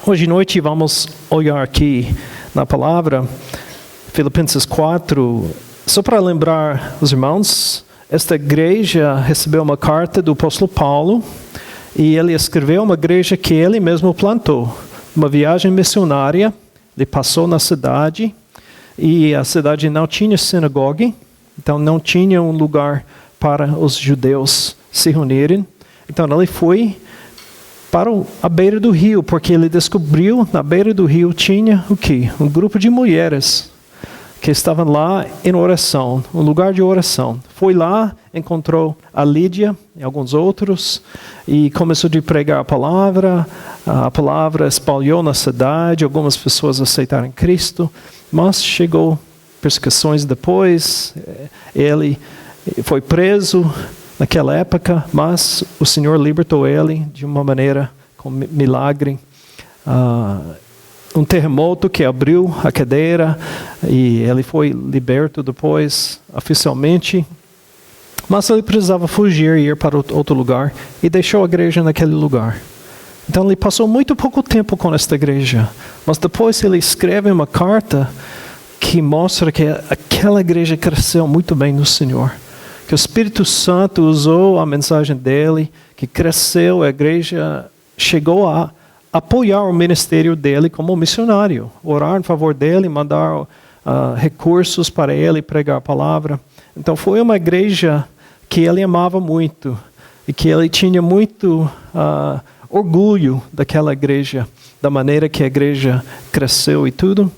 Hoje à noite vamos olhar aqui na palavra, Filipenses 4, só para lembrar os irmãos, esta igreja recebeu uma carta do apóstolo Paulo e ele escreveu uma igreja que ele mesmo plantou. Uma viagem missionária, ele passou na cidade e a cidade não tinha sinagoga, então não tinha um lugar para os judeus se reunirem. Então ele foi para a beira do rio, porque ele descobriu na beira do rio tinha o quê? Um grupo de mulheres que estavam lá em oração, um lugar de oração. Foi lá, encontrou a Lídia e alguns outros e começou a pregar a palavra espalhou na cidade, algumas pessoas aceitaram Cristo, mas chegou perseguições depois, ele foi preso naquela época, mas o Senhor libertou ele de uma maneira, com milagre. Um terremoto que abriu a cadeira e ele foi liberto depois, oficialmente. Mas ele precisava fugir e ir para outro lugar e deixou a igreja naquele lugar. Então ele passou muito pouco tempo com esta igreja. Mas depois ele escreve uma carta que mostra que aquela igreja cresceu muito bem no Senhor. Que o Espírito Santo usou a mensagem dele, que cresceu, a igreja chegou a apoiar o ministério dele como missionário, orar em favor dele, mandar recursos para ele pregar a palavra. Então foi uma igreja que ele amava muito e que ele tinha muito orgulho daquela igreja, da maneira que a igreja cresceu e tudo.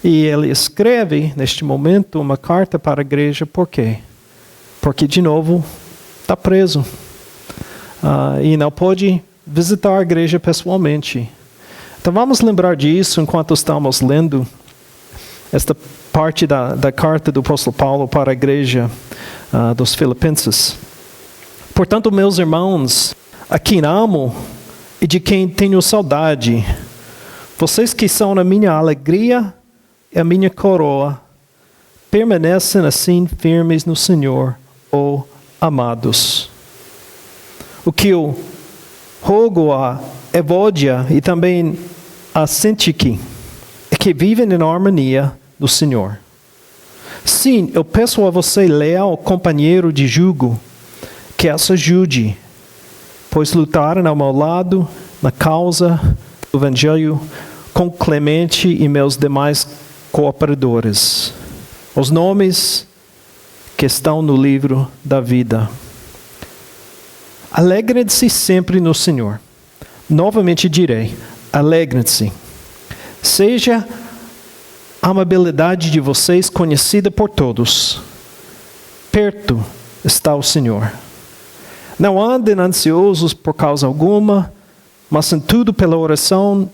E ele escreve, neste momento, uma carta para a igreja, por quê? Porque, de novo, está preso. E não pode visitar a igreja pessoalmente. Então, vamos lembrar disso enquanto estamos lendo esta parte da carta do apóstolo Paulo para a igreja dos Filipenses. Portanto, meus irmãos, a quem amo e de quem tenho saudade, vocês que são a minha alegria e a minha coroa, permanecem assim firmes no Senhor, ó amados. O que eu rogo a Evódia e também a Sintique é que vivem em harmonia do Senhor. Sim, eu peço a você, leal companheiro de jugo, que as ajude, pois lutaram ao meu lado na causa do Evangelho com Clemente e meus demais cooperadores. Os nomes que estão no livro da vida. Alegrem-se sempre no Senhor. Novamente direi, alegrem-se. Seja a amabilidade de vocês conhecida por todos. Perto está o Senhor. Não andem ansiosos por causa alguma, mas em tudo pela oração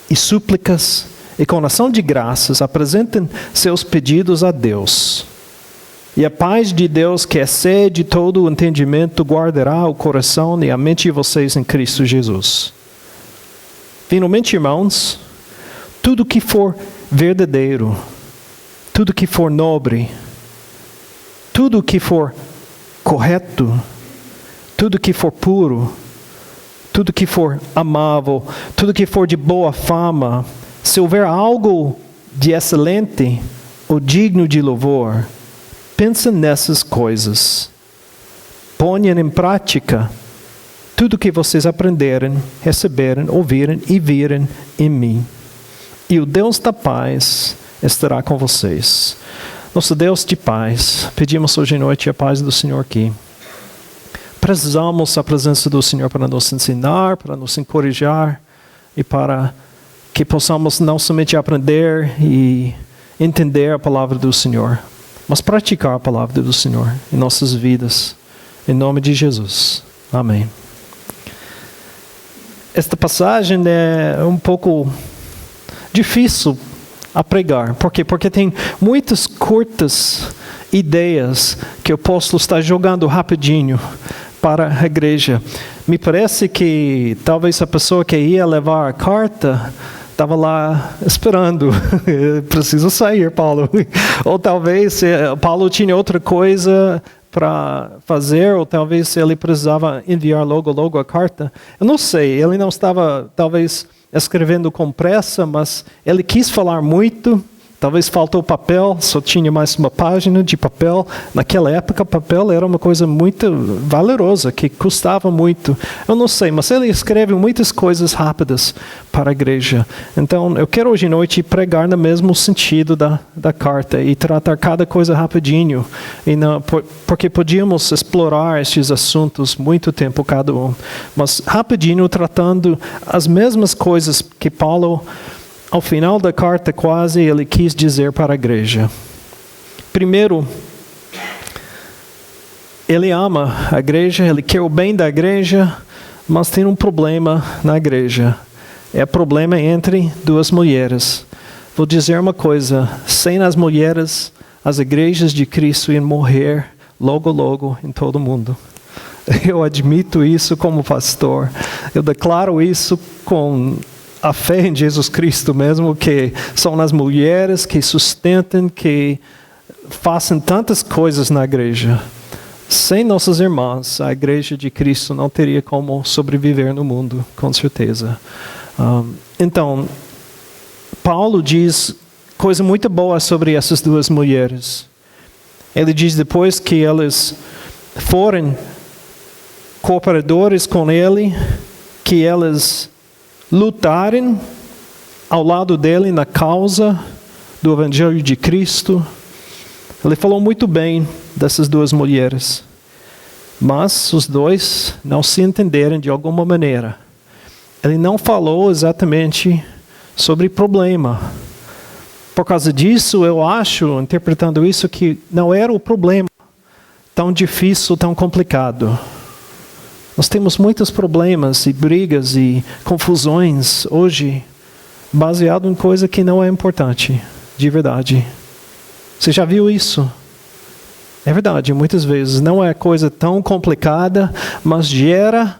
e súplicas e com ação de graças apresentem seus pedidos a Deus. E a paz de Deus, que excede todo o entendimento, guardará o coração e a mente de vocês em Cristo Jesus. Finalmente, irmãos, tudo que for verdadeiro, tudo que for nobre, tudo que for correto, tudo que for puro, tudo que for amável, tudo que for de boa fama, se houver algo de excelente ou digno de louvor, pensem nessas coisas. Ponham em prática tudo que vocês aprenderem, receberem, ouvirem e virem em mim. E o Deus da paz estará com vocês. Nosso Deus de paz, pedimos hoje à noite a paz do Senhor aqui. Precisamos da presença do Senhor para nos ensinar, para nos encorajar e para que possamos não somente aprender e entender a palavra do Senhor, mas praticar a palavra do Senhor em nossas vidas. Em nome de Jesus. Amém. Esta passagem é um pouco difícil a pregar. Por quê? Porque tem muitas curtas ideias que o apóstolo está jogando rapidinho para a igreja. Me parece que talvez a pessoa que ia levar a carta estava lá esperando. Preciso sair, Paulo. Ou talvez Paulo tinha outra coisa para fazer, ou talvez ele precisava enviar logo a carta. Eu não sei, ele não estava talvez escrevendo com pressa, mas ele quis falar muito. Talvez faltou papel, só tinha mais uma página de papel. Naquela época, papel era uma coisa muito valorosa, que custava muito. Eu não sei, mas ele escreve muitas coisas rápidas para a igreja. Então, eu quero hoje à noite pregar no mesmo sentido da carta e tratar cada coisa rapidinho. Porque podíamos explorar estes assuntos muito tempo cada um. Mas rapidinho, tratando as mesmas coisas que Paulo, ao final da carta, quase, ele quis dizer para a igreja. Primeiro, ele ama a igreja, ele quer o bem da igreja, mas tem um problema na igreja. É problema entre duas mulheres. Vou dizer uma coisa, sem as mulheres, as igrejas de Cristo iam morrer logo em todo mundo. Eu admito isso como pastor. Eu declaro isso com a fé em Jesus Cristo mesmo, que são as mulheres que sustentam, que fazem tantas coisas na igreja. Sem nossas irmãs, a igreja de Cristo não teria como sobreviver no mundo, com certeza. Então, Paulo diz coisa muito boa sobre essas duas mulheres. Ele diz depois que elas foram cooperadores com ele, que elas lutarem ao lado dele na causa do Evangelho de Cristo. Ele falou muito bem dessas duas mulheres. Mas os dois não se entenderam de alguma maneira. Ele não falou exatamente sobre problema. Por causa disso, eu acho, interpretando isso, que não era o problema tão difícil, tão complicado. Nós temos muitos problemas e brigas e confusões hoje, baseado em coisa que não é importante, de verdade. Você já viu isso? É verdade, muitas vezes não é coisa tão complicada, mas gera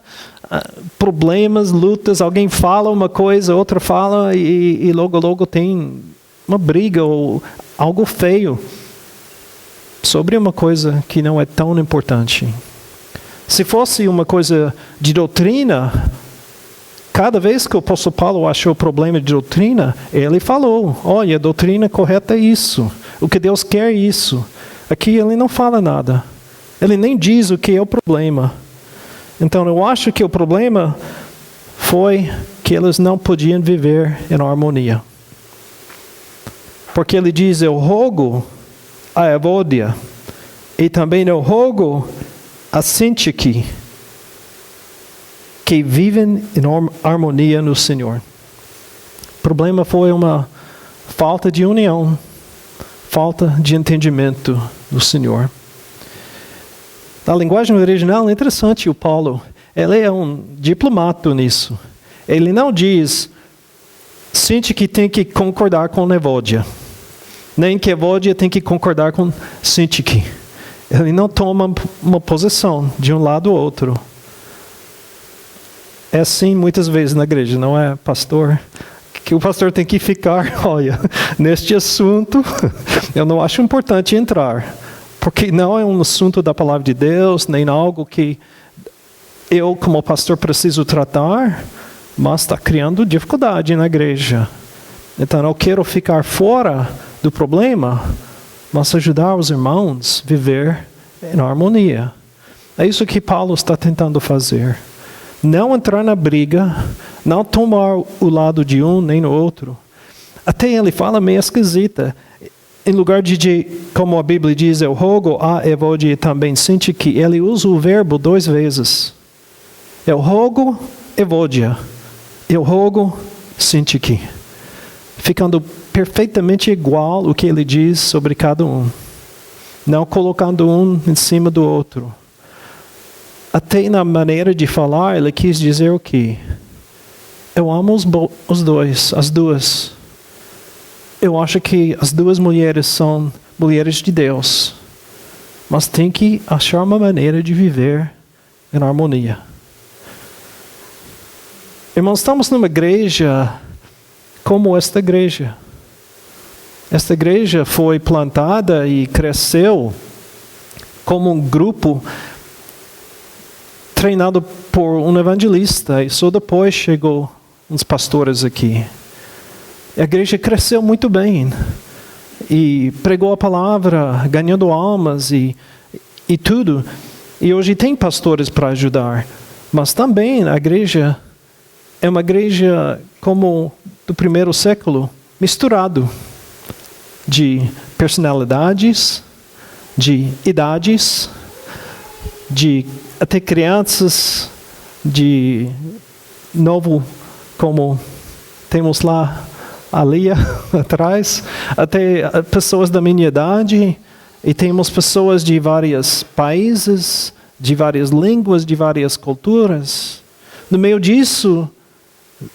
problemas, lutas. Alguém fala uma coisa, outra fala e logo tem uma briga ou algo feio sobre uma coisa que não é tão importante. Se fosse uma coisa de doutrina, cada vez que o apóstolo Paulo achou problema de doutrina, ele falou, olha, a doutrina correta é isso, o que Deus quer é isso. Aqui ele não fala nada, ele nem diz o que é o problema. Então eu acho que o problema foi que eles não podiam viver em harmonia. Porque ele diz, eu rogo a Evódia, e também eu rogo a Sintique, que vivem em harmonia no Senhor. O problema foi uma falta de união, falta de entendimento do Senhor. Na linguagem original é interessante o Paulo. Ele é um diplomata nisso. Ele não diz, Sintique tem que concordar com Evódia, nem que Evódia tem que concordar com Sintique. Ele não toma uma posição de um lado ou outro. É assim muitas vezes na igreja, não é, pastor? Que o pastor tem que ficar, olha, neste assunto, eu não acho importante entrar. Porque não é um assunto da palavra de Deus, nem algo que eu, como pastor, preciso tratar, mas está criando dificuldade na igreja. Então, eu quero ficar fora do problema, mas ajudar os irmãos a viver em harmonia. É isso que Paulo está tentando fazer. Não entrar na briga, não tomar o lado de um nem no outro. Até ele fala meio esquisita. Em lugar de, como a Bíblia diz, eu rogo a Evódia e também Sintique, ele usa o verbo 2 vezes. Eu rogo Evódia, eu rogo Sintique. Ficando perfeitamente igual o que ele diz sobre cada um. Não colocando um em cima do outro. Até na maneira de falar, ele quis dizer o quê? Eu amo os dois, as duas. Eu acho que as duas mulheres são mulheres de Deus. Mas tem que achar uma maneira de viver em harmonia. Irmãos, estamos numa igreja como esta igreja. Esta igreja foi plantada e cresceu como um grupo treinado por um evangelista. E só depois chegou uns pastores aqui. A igreja cresceu muito bem. E pregou a palavra, ganhando almas e tudo. E hoje tem pastores para ajudar. Mas também a igreja é uma igreja como do primeiro século, misturado de personalidades, de idades, de até crianças, de novo, como temos lá a Lia atrás, até pessoas da minha idade, e temos pessoas de vários países, de várias línguas, de várias culturas. No meio disso,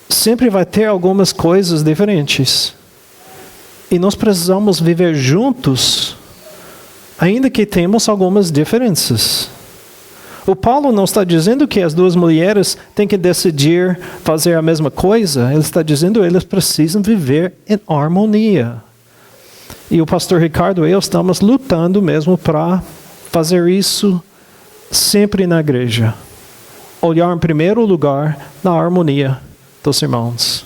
sempre vai ter algumas coisas diferentes. E nós precisamos viver juntos, ainda que temos algumas diferenças. O Paulo não está dizendo que as duas mulheres têm que decidir fazer a mesma coisa. Ele está dizendo que eles precisam viver em harmonia. E o pastor Ricardo e eu estamos lutando mesmo para fazer isso sempre na igreja. Olhar em primeiro lugar na harmonia dos irmãos.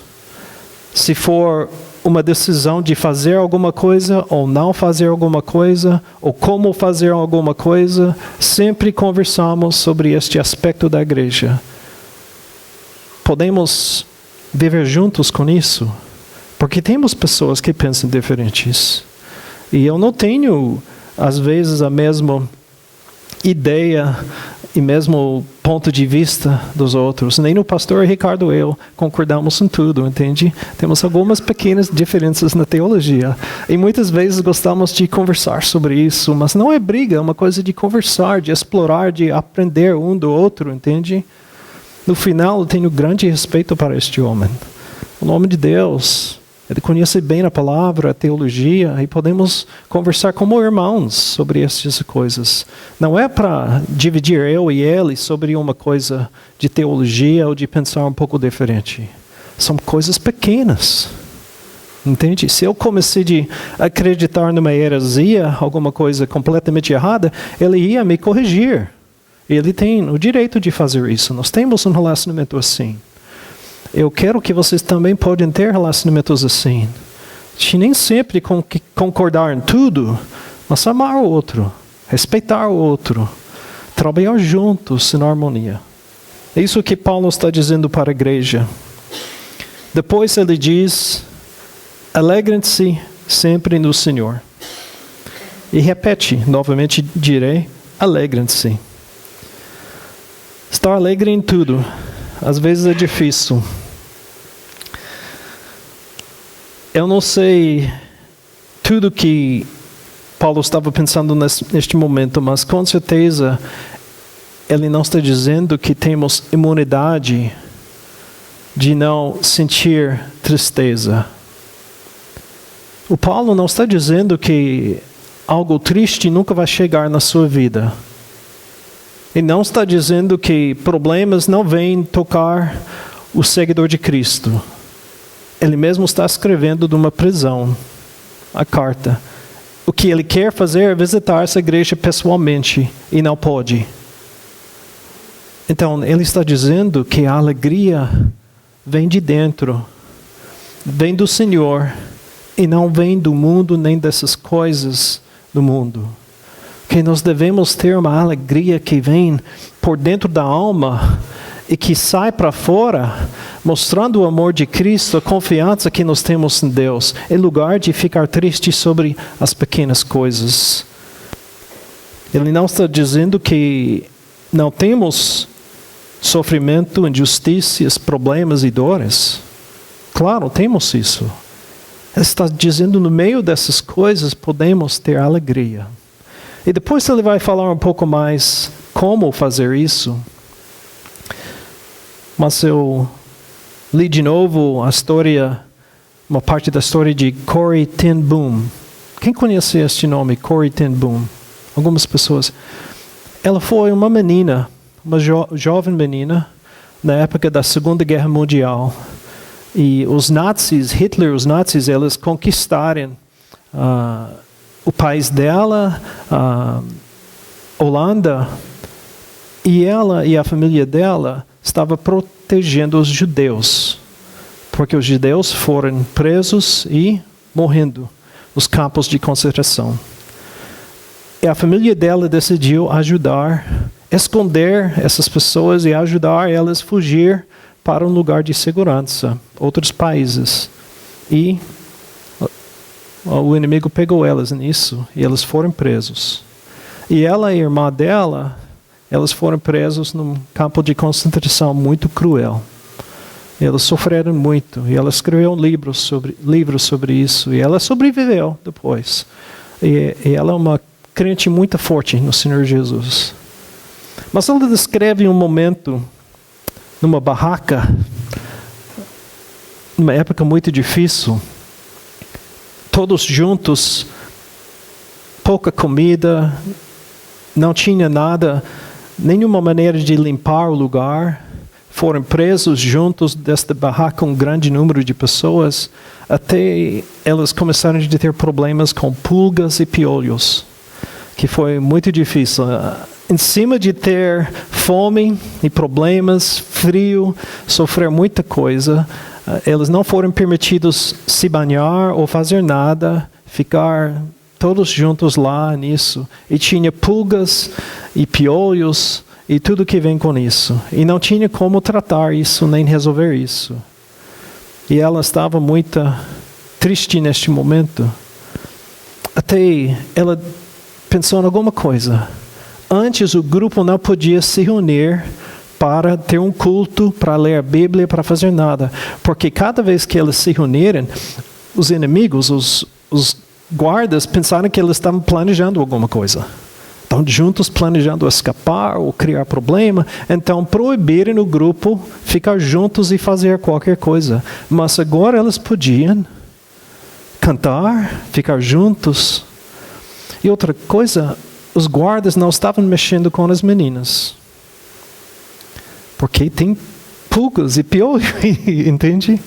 Se for uma decisão de fazer alguma coisa ou não fazer alguma coisa, ou como fazer alguma coisa, sempre conversamos sobre este aspecto da igreja. Podemos viver juntos com isso, porque temos pessoas que pensam diferentes. E eu não tenho, às vezes, a mesma ideia e mesmo ponto de vista dos outros. Nem o pastor Ricardo e eu concordamos em tudo, entende? Temos algumas pequenas diferenças na teologia. E muitas vezes gostamos de conversar sobre isso, mas não é briga, é uma coisa de conversar, de explorar, de aprender um do outro, entende? No final, eu tenho grande respeito para este homem. O nome de Deus. Ele conhece bem a palavra, a teologia, e podemos conversar como irmãos sobre essas coisas. Não é para dividir eu e ele sobre uma coisa de teologia ou de pensar um pouco diferente. São coisas pequenas. Entende? Se eu comecei a acreditar numa heresia, alguma coisa completamente errada, ele ia me corrigir. Ele tem o direito de fazer isso. Nós temos um relacionamento assim. Eu quero que vocês também podem ter relacionamentos assim. De nem sempre concordar em tudo, mas amar o outro, respeitar o outro, trabalhar juntos em harmonia. É isso que Paulo está dizendo para a igreja. Depois ele diz, alegrem-se sempre no Senhor. E repete, novamente direi, alegrem-se. Estar alegre em tudo, às vezes é difícil. Eu não sei tudo que Paulo estava pensando neste momento, mas com certeza ele não está dizendo que temos imunidade de não sentir tristeza. O Paulo não está dizendo que algo triste nunca vai chegar na sua vida. E não está dizendo que problemas não vêm tocar o seguidor de Cristo. Ele mesmo está escrevendo de uma prisão, a carta. O que ele quer fazer é visitar essa igreja pessoalmente e não pode. Então, ele está dizendo que a alegria vem de dentro, vem do Senhor e não vem do mundo nem dessas coisas do mundo. Que nós devemos ter uma alegria que vem por dentro da alma e que sai para fora, mostrando o amor de Cristo, a confiança que nós temos em Deus, em lugar de ficar triste sobre as pequenas coisas. Ele não está dizendo que não temos sofrimento, injustiças, problemas e dores. Claro, temos isso. Ele está dizendo, no meio dessas coisas, podemos ter alegria. E depois ele vai falar um pouco mais como fazer isso. Mas eu li de novo a história, uma parte da história de Corrie ten Boom. Quem conhece este nome, Corrie ten Boom? Algumas pessoas. Ela foi uma menina, uma jovem menina, na época da Segunda Guerra Mundial. E os nazis, Hitler, os nazis, eles conquistaram o país dela, Holanda, e ela e a família dela estava protegendo os judeus. porque os judeus foram presos e morrendo nos campos de concentração. E a família dela decidiu ajudar, esconder essas pessoas e ajudar elas a fugir para um lugar de segurança, outros países. E o inimigo pegou elas nisso e elas foram presos. E ela e a irmã dela, elas foram presos num campo de concentração muito cruel. Elas sofreram muito e ela escreveu livros sobre isso e ela sobreviveu depois. E ela é uma crente muito forte no Senhor Jesus. Mas ela descreve um momento numa barraca, numa época muito difícil, todos juntos, pouca comida, não tinha nada, nenhuma maneira de limpar o lugar. Foram presos juntos desta barraca um grande número de pessoas, até elas começaram a ter problemas com pulgas e piolhos, que foi muito difícil. Em cima de ter fome e problemas, frio, sofrer muita coisa, eles não foram permitidos se banhar ou fazer nada, ficar todos juntos lá nisso. E tinha pulgas e piolhos e tudo que vem com isso. E não tinha como tratar isso nem resolver isso. E ela estava muito triste neste momento. Até ela pensou em alguma coisa. Antes o grupo não podia se reunir para ter um culto, para ler a Bíblia, para fazer nada. Porque cada vez que eles se reuniram, os inimigos, os guardas, pensaram que eles estavam planejando alguma coisa. Estão juntos planejando escapar ou criar problema. Então proibiram o grupo ficar juntos e fazer qualquer coisa. Mas agora eles podiam cantar, ficar juntos. E outra coisa, os guardas não estavam mexendo com as meninas. Porque tem pulgas e piolho, entende?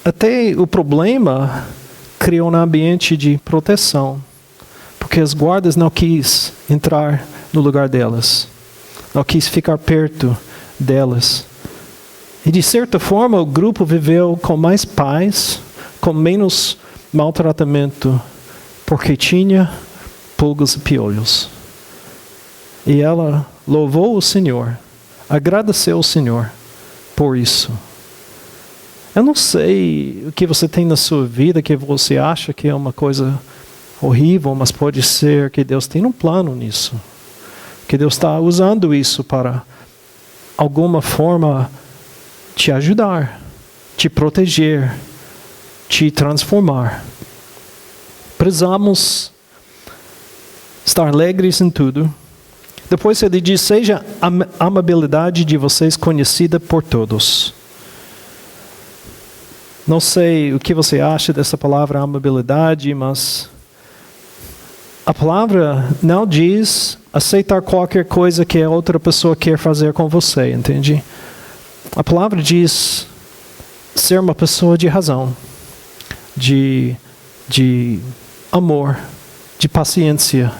Até o problema criou um ambiente de proteção. Porque os guardas não quis entrar no lugar delas. Não quis ficar perto delas. E de certa forma o grupo viveu com mais paz, com menos maltratamento, porque tinha pulgas e piolhos. E ela louvou o Senhor, agradeceu ao Senhor por isso. Eu não sei o que você tem na sua vida que você acha que é uma coisa horrível, mas pode ser que Deus tem um plano nisso. Que Deus está usando isso para alguma forma te ajudar, te proteger, te transformar. Precisamos estar alegres em tudo. Depois ele diz, seja a amabilidade de vocês conhecida por todos. Não sei o que você acha dessa palavra amabilidade, mas a palavra não diz aceitar qualquer coisa que a outra pessoa quer fazer com você, entende? A palavra diz ser uma pessoa de razão, de amor, de paciência.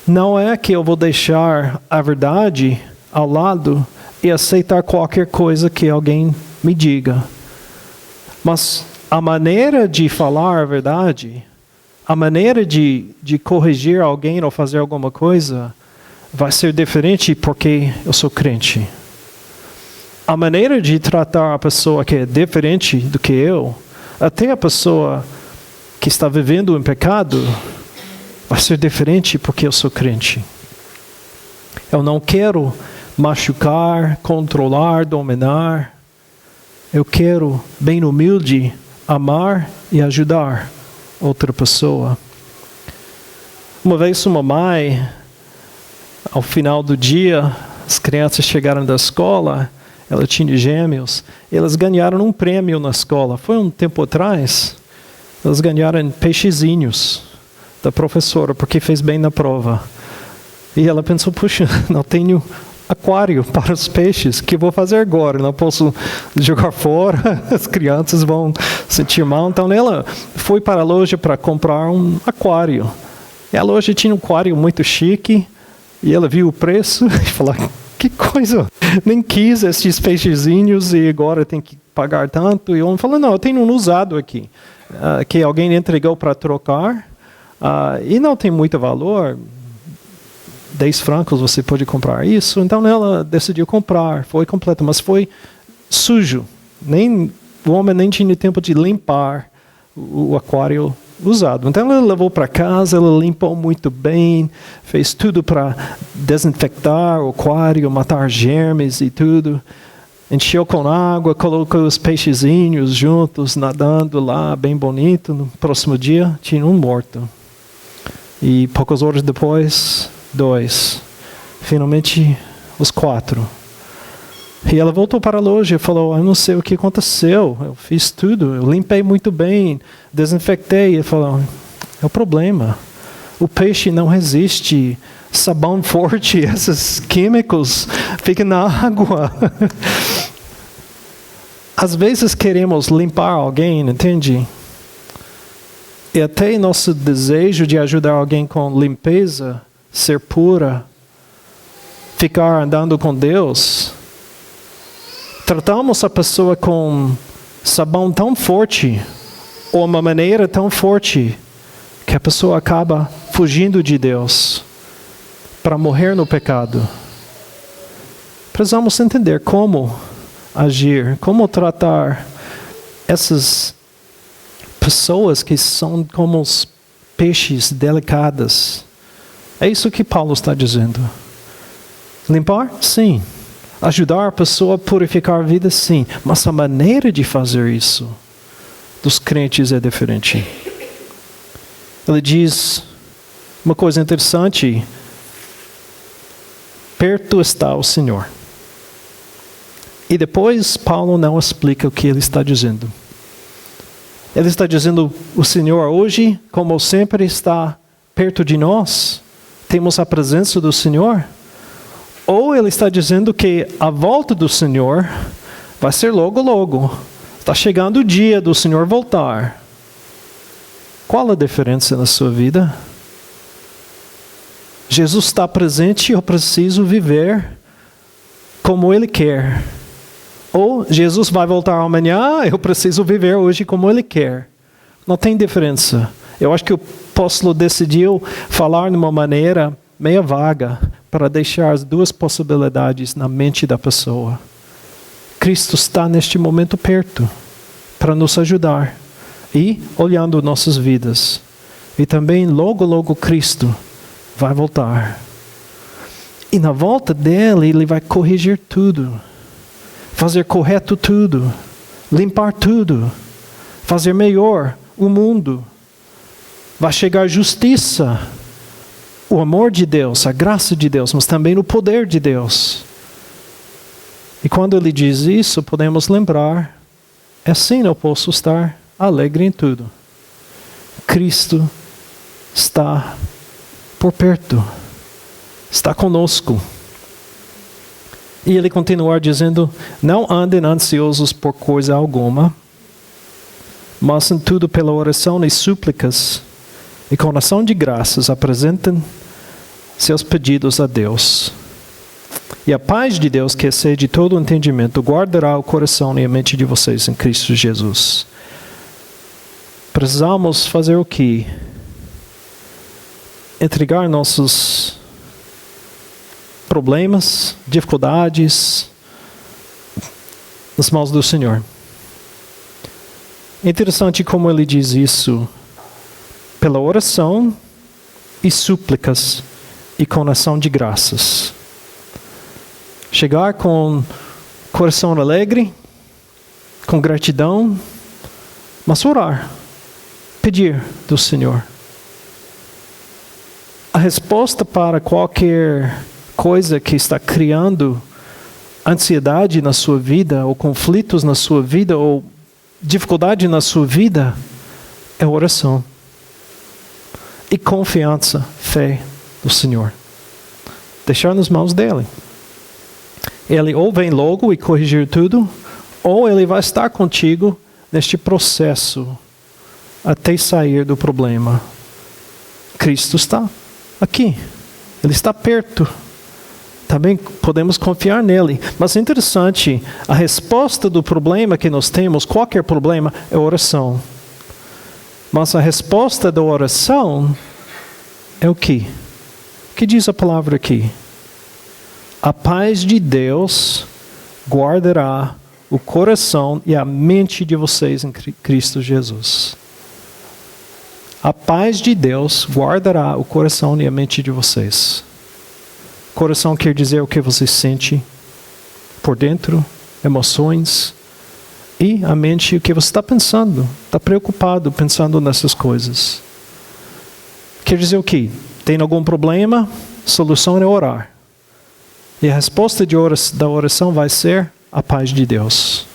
Não é que eu vou deixar a verdade ao lado e aceitar qualquer coisa que alguém me diga. Mas a maneira de falar a verdade, a maneira de corrigir alguém ou fazer alguma coisa, vai ser diferente porque eu sou crente. A maneira de tratar a pessoa que é diferente do que eu, até a pessoa que está vivendo em pecado, vai ser diferente porque eu sou crente. Eu não quero machucar, controlar, dominar. Eu quero, bem humilde, amar e ajudar outra pessoa. Uma vez uma mãe, ao final do dia, as crianças chegaram da escola, ela tinha gêmeos, elas ganharam um prêmio na escola. Foi um tempo atrás, elas ganharam peixezinhos da professora, porque fez bem na prova. E ela pensou, puxa, não tenho aquário para os peixes, o que vou fazer agora? Não posso jogar fora, as crianças vão sentir mal. Então ela foi para a loja para comprar um aquário. E a loja tinha um aquário muito chique, e ela viu o preço e falou, que coisa, nem quis esses peixezinhos e agora tem que pagar tanto. E o homem falou, não, eu tenho um usado aqui, que alguém entregou para trocar, e não tem muito valor, 10 francos você pode comprar isso. Então ela decidiu comprar, foi completo, mas foi sujo. O homem nem tinha tempo de limpar o aquário usado. Então ela levou para casa, ela limpou muito bem, fez tudo para desinfectar o aquário, matar germes e tudo. Encheu com água, colocou os peixezinhos juntos, nadando lá, bem bonito. No próximo dia, tinha um morto. E poucas horas depois, 2. Finalmente, os 4. E ela voltou para a loja e falou, eu não sei o que aconteceu, eu fiz tudo, eu limpei muito bem, desinfectei. Ele falou, é o problema, o peixe não resiste, sabão forte, esses químicos ficam na água. Às vezes queremos limpar alguém, entende? E até nosso desejo de ajudar alguém com limpeza, ser pura, ficar andando com Deus, tratamos a pessoa com sabão tão forte, ou uma maneira tão forte, que a pessoa acaba fugindo de Deus para morrer no pecado. Precisamos entender como agir, como tratar essas pessoas que são como os peixes delicados. É isso que Paulo está dizendo. Limpar? Sim. Ajudar a pessoa a purificar a vida? Sim. Mas a maneira de fazer isso dos crentes é diferente. Ele diz uma coisa interessante. Perto está o Senhor. E depois Paulo não explica o que ele está dizendo. Ele está dizendo, o Senhor hoje, como sempre, está perto de nós. Temos a presença do Senhor. Ou ele está dizendo que a volta do Senhor vai ser logo, logo. Está chegando o dia do Senhor voltar. Qual a diferença na sua vida? Jesus está presente e eu preciso viver como Ele quer. Ou Jesus vai voltar amanhã, eu preciso viver hoje como Ele quer. Não tem diferença. Eu acho que o apóstolo decidiu falar de uma maneira meia vaga para deixar as duas possibilidades na mente da pessoa. Cristo está neste momento perto para nos ajudar e olhando nossas vidas. E também logo, logo Cristo vai voltar. E na volta dele, Ele vai corrigir tudo. Fazer correto tudo, limpar tudo, fazer melhor o mundo. Vai chegar justiça, o amor de Deus, a graça de Deus, mas também o poder de Deus. E quando Ele diz isso, podemos lembrar, assim eu posso estar alegre em tudo. Cristo está por perto, está conosco. E ele continua dizendo, não andem ansiosos por coisa alguma, mas em tudo pela oração e súplicas, e com ação de graças apresentem seus pedidos a Deus. E a paz de Deus, que excede todo o entendimento, guardará o coração e a mente de vocês em Cristo Jesus. Precisamos fazer o quê? Entregar nossos problemas, dificuldades nas mãos do Senhor. É interessante como ele diz isso. Pela oração e súplicas e com ação de graças. Chegar com coração alegre, com gratidão, mas orar, pedir do Senhor. A resposta para qualquer coisa que está criando ansiedade na sua vida, ou conflitos na sua vida, ou dificuldade na sua vida, é oração. E confiança, fé no Senhor. Deixar nas mãos dEle. Ele ou vem logo e corrigir tudo, ou Ele vai estar contigo neste processo até sair do problema. Cristo está aqui. Ele está perto. também podemos confiar nele. Mas é interessante, a resposta do problema que nós temos, qualquer problema, é oração. Mas a resposta da oração é o quê? O que diz a palavra aqui? A paz de Deus guardará o coração e a mente de vocês em Cristo Jesus. A paz de Deus guardará o coração e a mente de vocês. Coração quer dizer o que você sente por dentro, emoções, e a mente o que você está pensando, está preocupado pensando nessas coisas. Quer dizer o quê? Tem algum problema? A solução é orar. E a resposta da oração vai ser a paz de Deus.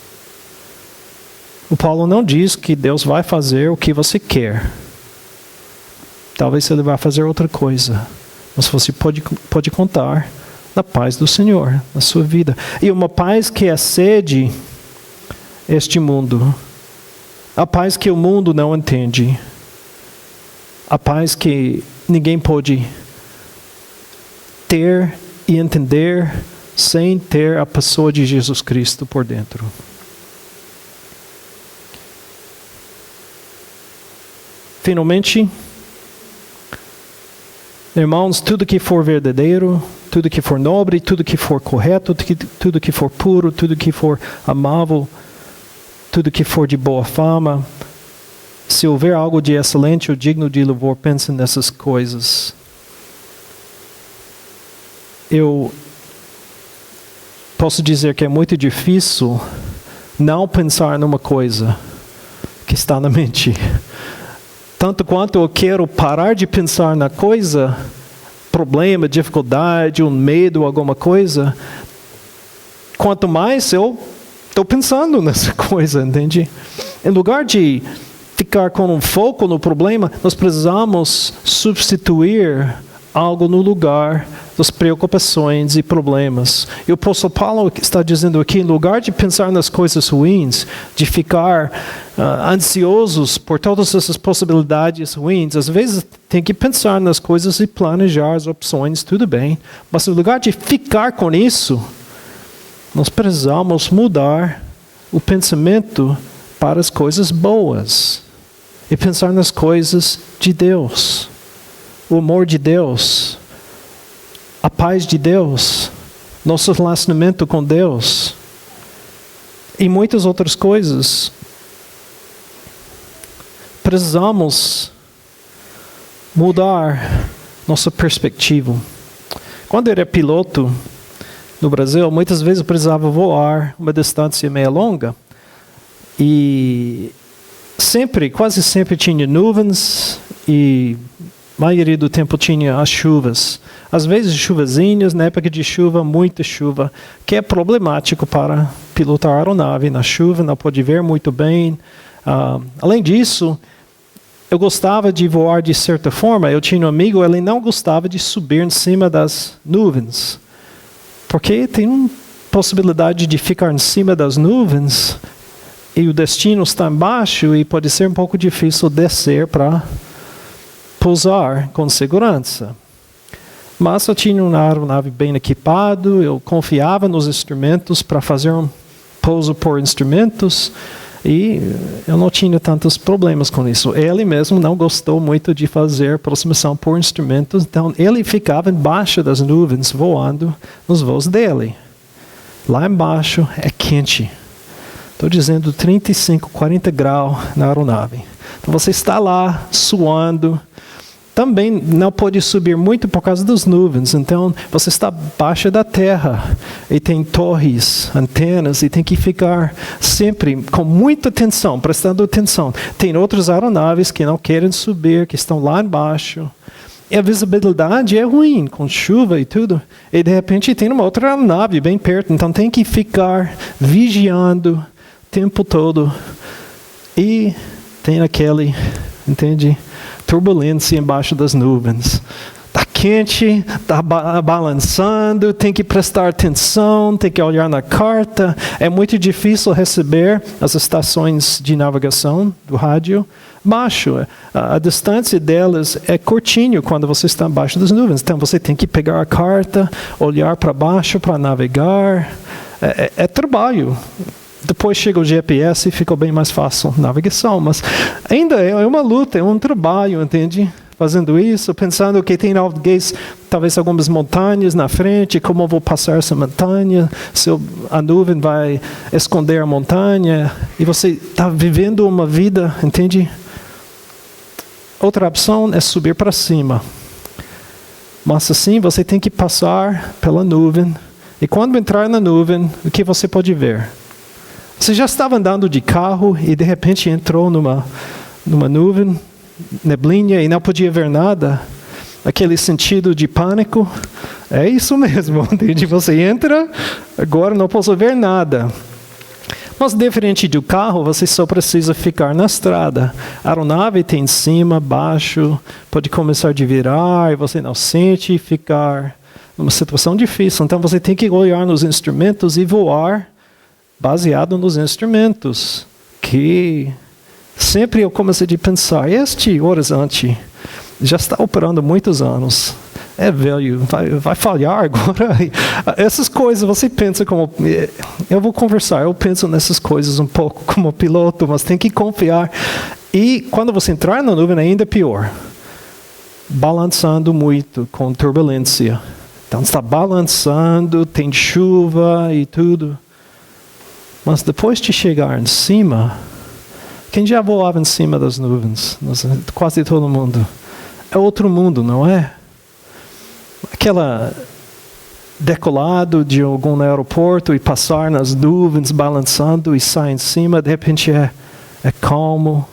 O Paulo não diz que Deus vai fazer o que você quer. Talvez ele vai fazer outra coisa. Mas você pode contar na paz do Senhor, na sua vida. E uma paz que excede este mundo. A paz que o mundo não entende. A paz que ninguém pode ter e entender sem ter a pessoa de Jesus Cristo por dentro. Finalmente, irmãos, tudo que for verdadeiro, tudo que for nobre, tudo que for correto, tudo que for puro, tudo que for amável, tudo que for de boa fama, se houver algo de excelente ou digno de louvor, pense nessas coisas. Eu posso dizer que é muito difícil não pensar numa coisa que está na mente. Tanto quanto eu quero parar de pensar na coisa, problema, dificuldade, um medo, alguma coisa, quanto mais eu estou pensando nessa coisa, entende? Em lugar de ficar com um foco no problema, nós precisamos substituir algo no lugar das preocupações e problemas. E o apóstolo Paulo está dizendo aqui, em lugar de pensar nas coisas ruins, de ficar ansiosos por todas essas possibilidades ruins, às vezes tem que pensar nas coisas e planejar as opções, tudo bem. Mas em lugar de ficar com isso, nós precisamos mudar o pensamento para as coisas boas e pensar nas coisas de Deus. O amor de Deus, a paz de Deus, nosso relacionamento com Deus e muitas outras coisas. Precisamos mudar nossa perspectiva. Quando eu era piloto no Brasil, muitas vezes eu precisava voar uma distância meio longa e quase sempre tinha nuvens e a maioria do tempo tinha as chuvas. Às vezes chuvazinhas, na época de chuva, muita chuva, que é problemático para pilotar a aeronave. Na chuva não pode ver muito bem. Além disso, eu gostava de voar de certa forma. Eu tinha um amigo, ele não gostava de subir em cima das nuvens. Porque tem uma possibilidade de ficar em cima das nuvens e o destino está embaixo e pode ser um pouco difícil descer para pousar com segurança. Mas eu tinha uma aeronave bem equipado, eu confiava nos instrumentos para fazer um pouso por instrumentos e eu não tinha tantos problemas com isso. Ele mesmo não gostou muito de fazer aproximação por instrumentos, então ele ficava embaixo das nuvens voando nos voos dele. Lá embaixo é quente. Estou dizendo 35, 40 graus na aeronave. Então você está lá suando. Também não pode subir muito por causa das nuvens. Então, você está abaixo da terra. E tem torres, antenas, e tem que ficar sempre com muita atenção, prestando atenção. Tem outras aeronaves que não querem subir, que estão lá embaixo. E a visibilidade é ruim, com chuva e tudo. E de repente tem uma outra aeronave bem perto. Então, tem que ficar vigiando o tempo todo. E tem aquele, entende? Turbulência embaixo das nuvens. Está quente, está balançando, tem que prestar atenção, tem que olhar na carta. É muito difícil receber as estações de navegação do rádio baixo. A distância delas é curtinho quando você está abaixo das nuvens. Então você tem que pegar a carta, olhar para baixo para navegar. É trabalho. Depois chega o GPS e fica bem mais fácil a navegação. Mas ainda é uma luta, é um trabalho, entende? Fazendo isso, pensando que tem talvez algumas montanhas na frente, como eu vou passar essa montanha, se a nuvem vai esconder a montanha, e você está vivendo uma vida, entende? Outra opção é subir para cima. Mas assim, você tem que passar pela nuvem, e quando entrar na nuvem, o que você pode ver? Você já estava andando de carro e de repente entrou numa nuvem, neblinha e não podia ver nada, aquele sentido de pânico, é isso mesmo, entende? Você entra, agora não posso ver nada. Mas diferente do carro, você só precisa ficar na estrada. A aeronave tem em cima, baixo, pode começar a virar, e você não sente ficar numa situação difícil. Então você tem que olhar nos instrumentos e voar baseado nos instrumentos, que sempre eu comecei a pensar, este horizonte já está operando há muitos anos, é velho, vai falhar agora. Essas coisas você pensa como... Eu vou conversar, eu penso nessas coisas um pouco como piloto, mas tem que confiar. E quando você entrar na nuvem ainda é pior, balançando muito com turbulência. Então está balançando, tem chuva e tudo. Mas depois de chegar em cima, quem já voava em cima das nuvens? Quase todo mundo. É outro mundo, não é? Aquela decolado de algum aeroporto e passar nas nuvens, balançando e sair em cima, de repente é calmo,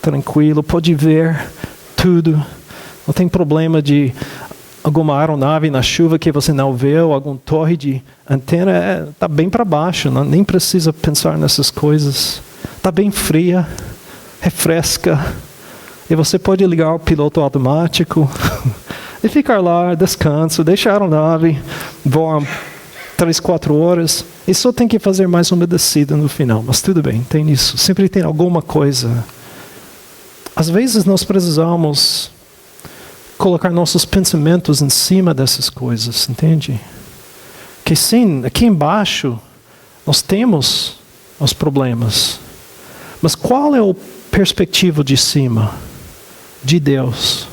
tranquilo, pode ver tudo. Não tem problema de alguma aeronave na chuva que você não vê, ou alguma torre de antena, está bem para baixo, nem precisa pensar nessas coisas. Está bem fria, refresca, e você pode ligar o piloto automático e ficar lá, descanso, deixar a aeronave, voar 3, 4 horas, e só tem que fazer mais uma descida no final, mas tudo bem, tem isso, sempre tem alguma coisa. Às vezes nós precisamos colocar nossos pensamentos em cima dessas coisas, entende? Que sim, aqui embaixo nós temos os problemas, mas qual é a perspectiva de cima, de Deus?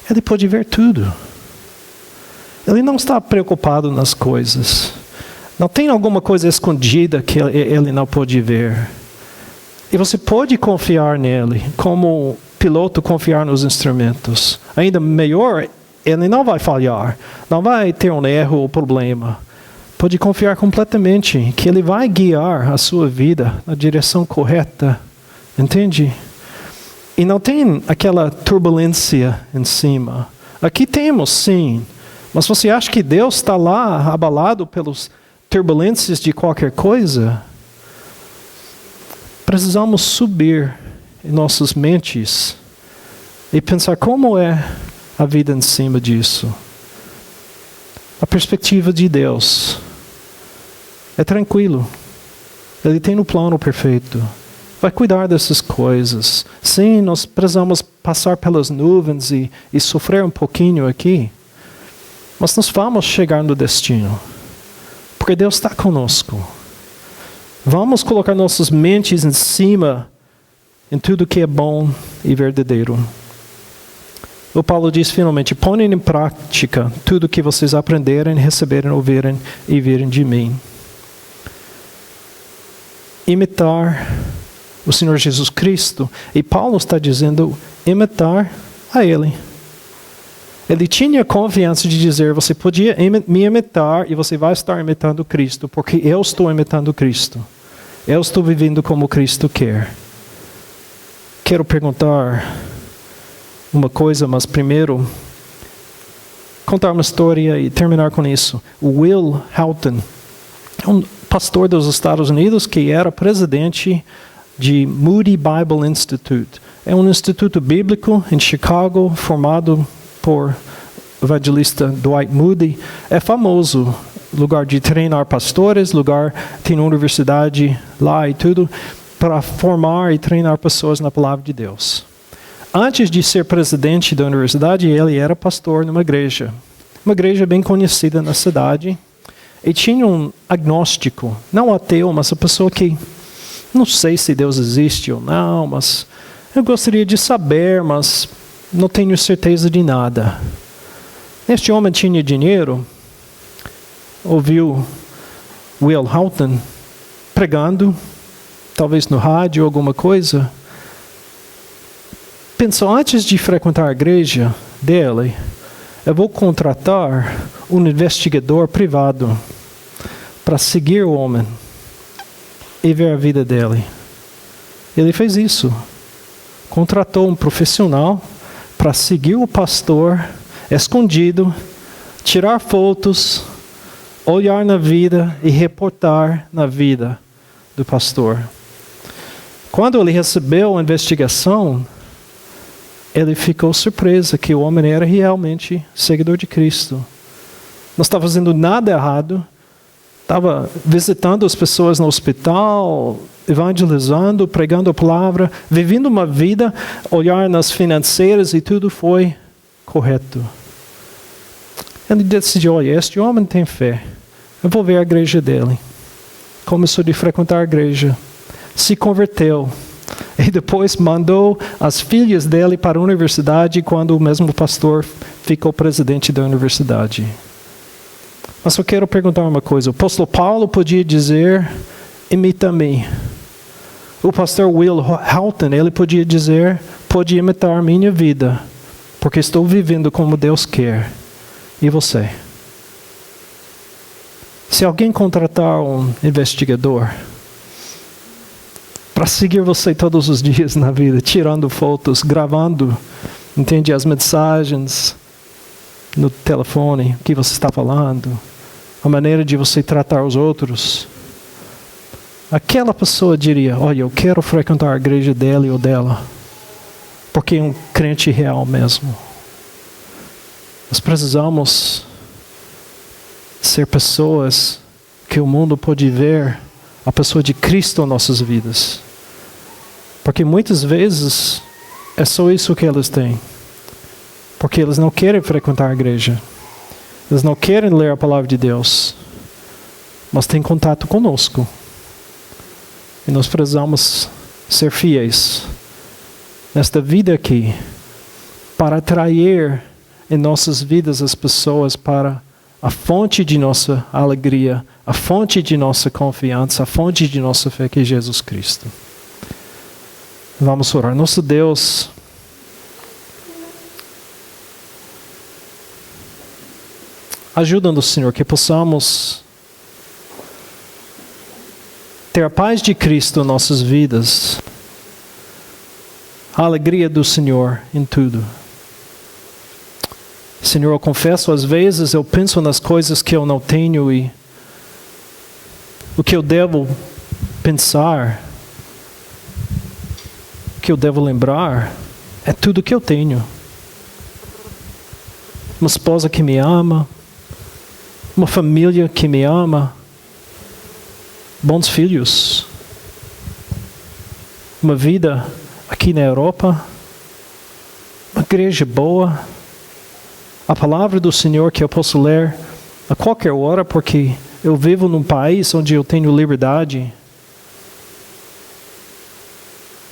Ele pode ver tudo. Ele não está preocupado nas coisas. Não tem alguma coisa escondida que ele não pode ver. E você pode confiar nele, como piloto confiar nos instrumentos. Ainda melhor, ele não vai falhar, não vai ter um erro ou problema. Pode confiar completamente que ele vai guiar a sua vida na direção correta. Entende? E não tem aquela turbulência em cima. Aqui temos, sim. Mas você acha que Deus está lá abalado pelas turbulências de qualquer coisa? Precisamos subir em nossas mentes e pensar como é a vida em cima disso. A perspectiva de Deus é tranquilo. Ele tem o plano perfeito. Vai cuidar dessas coisas. Sim, nós precisamos passar pelas nuvens e sofrer um pouquinho aqui. Mas nós vamos chegar no destino. Porque Deus está conosco. Vamos colocar nossas mentes em cima em tudo que é bom e verdadeiro. O Paulo diz finalmente, ponham em prática tudo que vocês aprenderem, receberem, ouvirem e virem de mim. Imitar o Senhor Jesus Cristo. E Paulo está dizendo, imitar a Ele. Ele tinha confiança de dizer, você podia me imitar e você vai estar imitando Cristo, porque eu estou imitando Cristo. Eu estou vivendo como Cristo quer. Quero perguntar uma coisa, mas primeiro contar uma história e terminar com isso. O Will Houghton, um pastor dos Estados Unidos que era presidente de Moody Bible Institute. É um instituto bíblico em Chicago, formado por evangelista Dwight Moody, é famoso. Lugar de treinar pastores, tem uma universidade lá e tudo, para formar e treinar pessoas na palavra de Deus. Antes de ser presidente da universidade, ele era pastor numa igreja. Uma igreja bem conhecida na cidade. E tinha um agnóstico, não ateu, mas uma pessoa que não sei se Deus existe ou não, mas eu gostaria de saber, mas não tenho certeza de nada. Este homem tinha dinheiro, ouviu Will Houghton pregando, talvez no rádio ou alguma coisa. Pensou, antes de frequentar a igreja dele, eu vou contratar um investigador privado para seguir o homem e ver a vida dele. Ele fez isso. Contratou um profissional para seguir o pastor escondido, tirar fotos, olhar na vida e reportar na vida do pastor. Quando ele recebeu a investigação, ele ficou surpreso que o homem era realmente seguidor de Cristo. Não estava fazendo nada errado. Estava visitando as pessoas no hospital, evangelizando, pregando a palavra, vivendo uma vida, olhar nas financeiras e tudo foi correto. Ele decidiu, olha, este homem tem fé. Eu vou ver a igreja dele. Começou a frequentar a igreja. Se converteu. E depois mandou as filhas dele para a universidade quando o mesmo pastor ficou presidente da universidade. Mas eu quero perguntar uma coisa. O apóstolo Paulo podia dizer, imita-me. O pastor Will Houghton, ele podia dizer, pode imitar minha vida, porque estou vivendo como Deus quer. E você? Se alguém contratar um investigador para seguir você todos os dias na vida, tirando fotos, gravando, entende, as mensagens no telefone, o que você está falando, a maneira de você tratar os outros, aquela pessoa diria, olha, eu quero frequentar a igreja dele ou dela, porque é um crente real mesmo. Nós precisamos ser pessoas que o mundo pode ver a pessoa de Cristo em nossas vidas. Porque muitas vezes é só isso que eles têm. Porque eles não querem frequentar a igreja. Eles não querem ler a palavra de Deus. Mas têm contato conosco. E nós precisamos ser fiéis nesta vida aqui para atrair em nossas vidas as pessoas para a fonte de nossa alegria, a fonte de nossa confiança, a fonte de nossa fé, que é Jesus Cristo. Vamos orar. Nosso Deus, ajuda-nos, Senhor, que possamos ter a paz de Cristo em nossas vidas, a alegria do Senhor em tudo. Senhor, eu confesso, às vezes eu penso nas coisas que eu não tenho e o que eu devo pensar, o que eu devo lembrar, é tudo que eu tenho. Uma esposa que me ama, uma família que me ama, bons filhos, uma vida aqui na Europa, uma igreja boa, a palavra do Senhor que eu posso ler a qualquer hora, porque eu vivo num país onde eu tenho liberdade.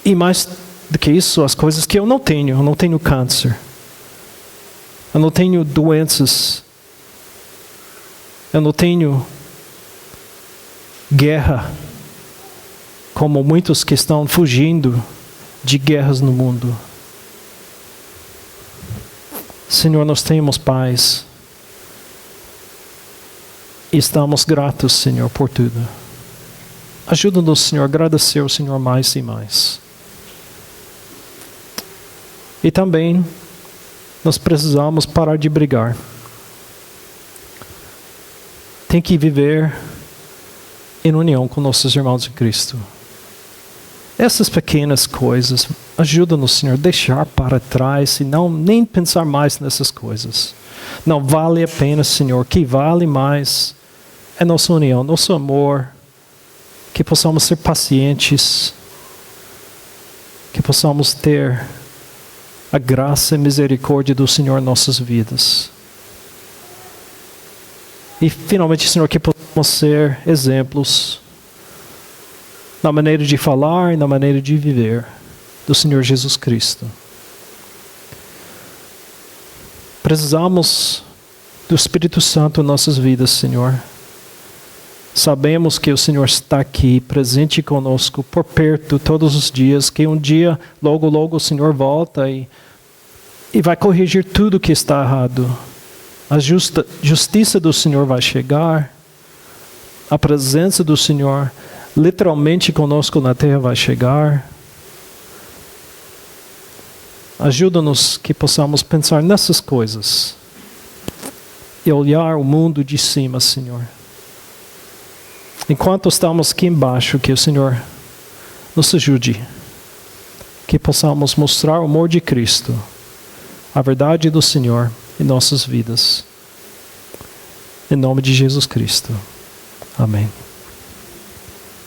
E mais do que isso, as coisas que eu não tenho câncer, eu não tenho doenças, eu não tenho guerra, como muitos que estão fugindo de guerras no mundo. Senhor, nós temos paz. E estamos gratos, Senhor, por tudo. Ajuda-nos, Senhor, a agradecer ao Senhor mais e mais. E também, nós precisamos parar de brigar. Tem que viver em união com nossos irmãos em Cristo. Essas pequenas coisas Ajuda-nos, Senhor, a deixar para trás e não nem pensar mais nessas coisas. Não vale a pena, Senhor. O que vale mais é nossa união, nosso amor. Que possamos ser pacientes. Que possamos ter a graça e misericórdia do Senhor em nossas vidas. E finalmente, Senhor, que possamos ser exemplos na maneira de falar e na maneira de viver do Senhor Jesus Cristo. Precisamos do Espírito Santo em nossas vidas, Senhor. Sabemos que o Senhor está aqui, presente conosco, por perto, todos os dias, que um dia, logo, logo, o Senhor volta e vai corrigir tudo que está errado. A justiça do Senhor vai chegar, a presença do Senhor, literalmente conosco na terra, vai chegar. Ajuda-nos que possamos pensar nessas coisas e olhar o mundo de cima, Senhor. Enquanto estamos aqui embaixo, que o Senhor nos ajude, que possamos mostrar o amor de Cristo, a verdade do Senhor em nossas vidas. Em nome de Jesus Cristo. Amém.